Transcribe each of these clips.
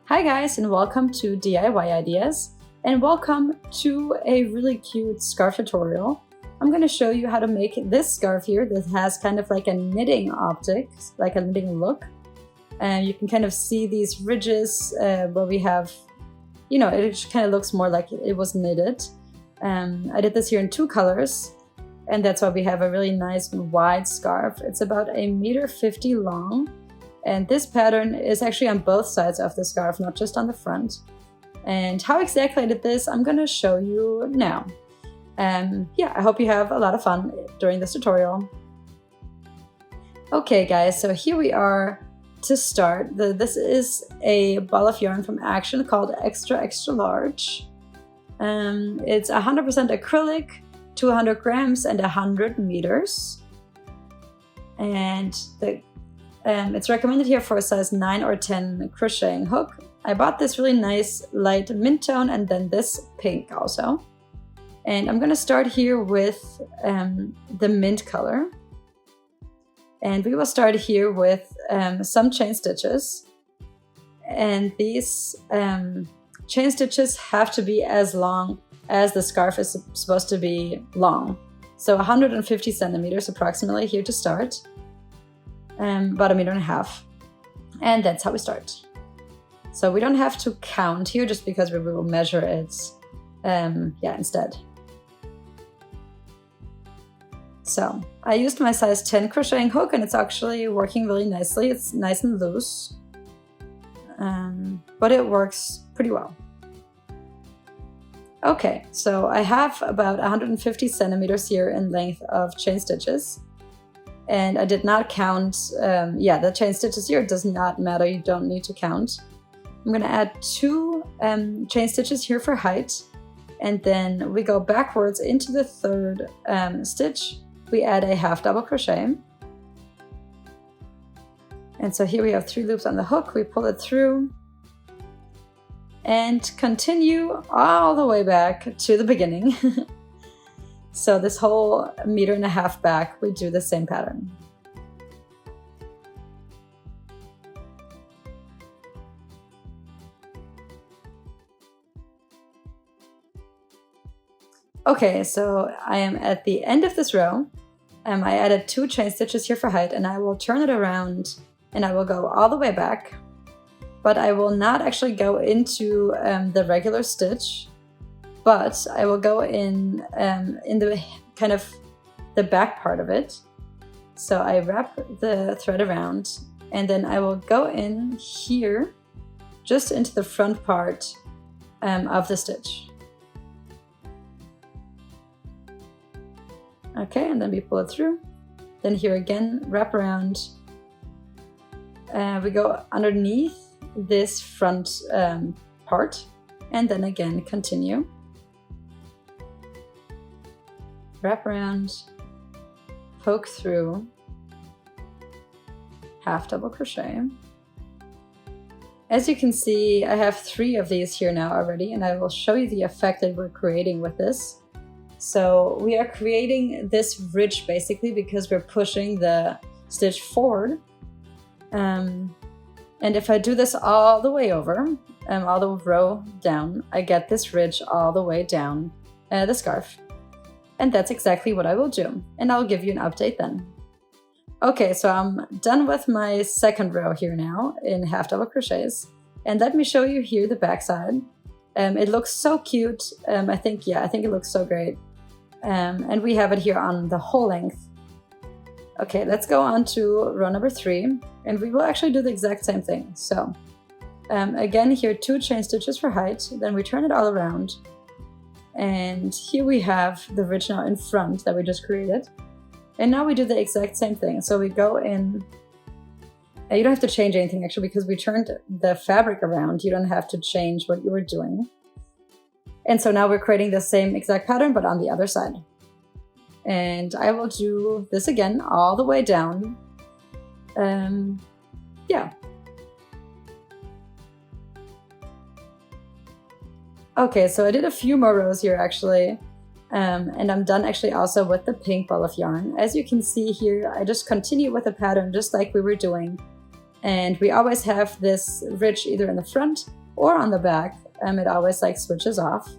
Hi guys, and welcome to DIY Ideas, and welcome to a really cute scarf tutorial. I'm going to show you how to make this scarf here that has kind of like a knitting optic, like a knitting look. And you can kind of see these ridges where we have, it kind of looks more like it was knitted. I did this here in two colors, and that's why we have a really nice wide scarf. It's about 1.50 m long. And this pattern is actually on both sides of the scarf, not just on the front. And how exactly I did this, I'm gonna show you now. Yeah, I hope you have a lot of fun during this tutorial. Okay guys, so here we are to start. This is a ball of yarn from Action called Extra Large. It's 100% acrylic, 200 grams and 100 meters. And it's recommended here for a size 9 or 10 crocheting hook. I bought this really nice light mint tone and then this pink also. And I'm going to start here with the mint color. And we will start here with some chain stitches. And these chain stitches have to be as long as the scarf is supposed to be long. So 150 centimeters approximately here to start. About 1.5 meters. And that's how we start. So we don't have to count here just because we will measure it instead. So I used my size 10 crocheting hook and it's actually working really nicely. It's nice and loose, but it works pretty well. Okay, so I have about 150 centimeters here in length of chain stitches. And I did not count, the chain stitches here, it does not matter, you don't need to count. I'm gonna add 2 chain stitches here for height, and then we go backwards into the third stitch. We add a half double crochet. And so here we have 3 loops on the hook, we pull it through, and continue all the way back to the beginning. So this whole 1.5 meters back, we do the same pattern. Okay, so I am at the end of this row. I added 2 chain stitches here for height, and I will turn it around and I will go all the way back. But I will not actually go into the regular stitch. But I will go in the kind of the back part of it. So I wrap the thread around and then I will go in here just into the front part of the stitch. Okay, and then we pull it through. Then here again, wrap around. We go underneath this front part and then again continue. Wrap around, poke through, half double crochet. As you can see, I have 3 of these here now already, and I will show you the effect that we're creating with this. So we are creating this ridge basically because we're pushing the stitch forward. And if I do this all the way over, all the row down, I get this ridge all the way down the scarf. And that's exactly what I will do. And I'll give you an update then. Okay, so I'm done with my second row here now in half double crochets. And let me show you here the back side. It looks so cute. I think it looks so great. And we have it here on the whole length. Okay, let's go on to row number 3. And we will actually do the exact same thing. So again, here 2 chain stitches for height. Then we turn it all around. And here we have the ridge now in front that we just created. And now we do the exact same thing. So we go in, you don't have to change anything actually because we turned the fabric around. You don't have to change what you were doing. And so now we're creating the same exact pattern, but on the other side. And I will do this again all the way down. Okay, so I did a few more rows here actually, and I'm done actually also with the pink ball of yarn. As you can see here, I just continue with the pattern just like we were doing. And we always have this ridge either in the front or on the back, it always like switches off.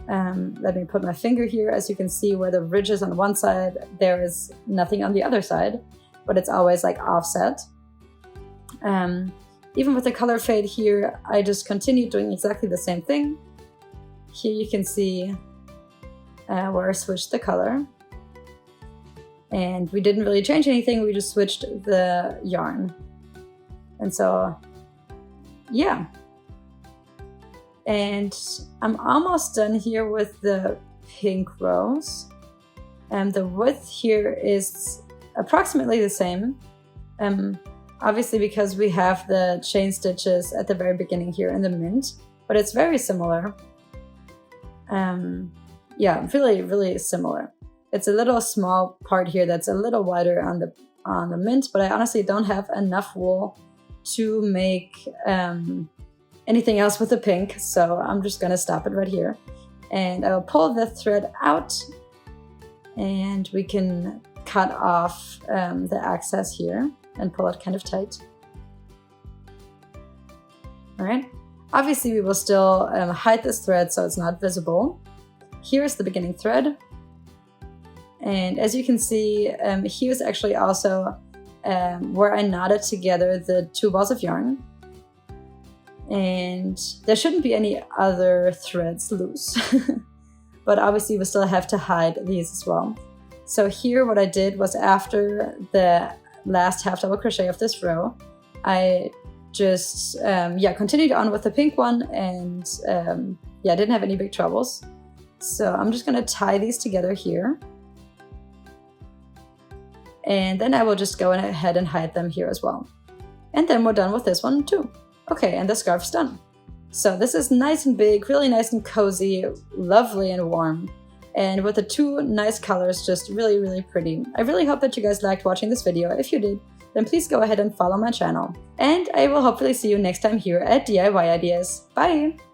Let me put my finger here. As you can see where the ridge is on one side, there is nothing on the other side, but it's always like offset. Even with the color fade here, I just continued doing exactly the same thing. Here you can see where I switched the color. And we didn't really change anything, we just switched the yarn. And so, yeah. And I'm almost done here with the pink rose. And the width here is approximately the same. Obviously because we have the chain stitches at the very beginning here in the mint, but it's very similar. Yeah, really, really similar. It's a little small part here that's a little wider on the mint, but I honestly don't have enough wool to make anything else with the pink, so I'm just gonna stop it right here. And I will pull the thread out, and we can cut off the excess here and pull it kind of tight. All right. Obviously, we will still hide this thread so it's not visible. Here's the beginning thread. And as you can see, here's actually also where I knotted together the two balls of yarn. And there shouldn't be any other threads loose. But obviously we still have to hide these as well. So here what I did was, after the last half double crochet of this row, I just continued on with the pink one, and didn't have any big troubles. So I'm just gonna tie these together here. And then I will just go ahead and hide them here as well. And then we're done with this one too. Okay, and the scarf's done. So this is nice and big, really nice and cozy, lovely and warm. And with the two nice colors, just really, really pretty. I really hope that you guys liked watching this video. If you did, then please go ahead and follow my channel. And I will hopefully see you next time here at DIY Ideas. Bye!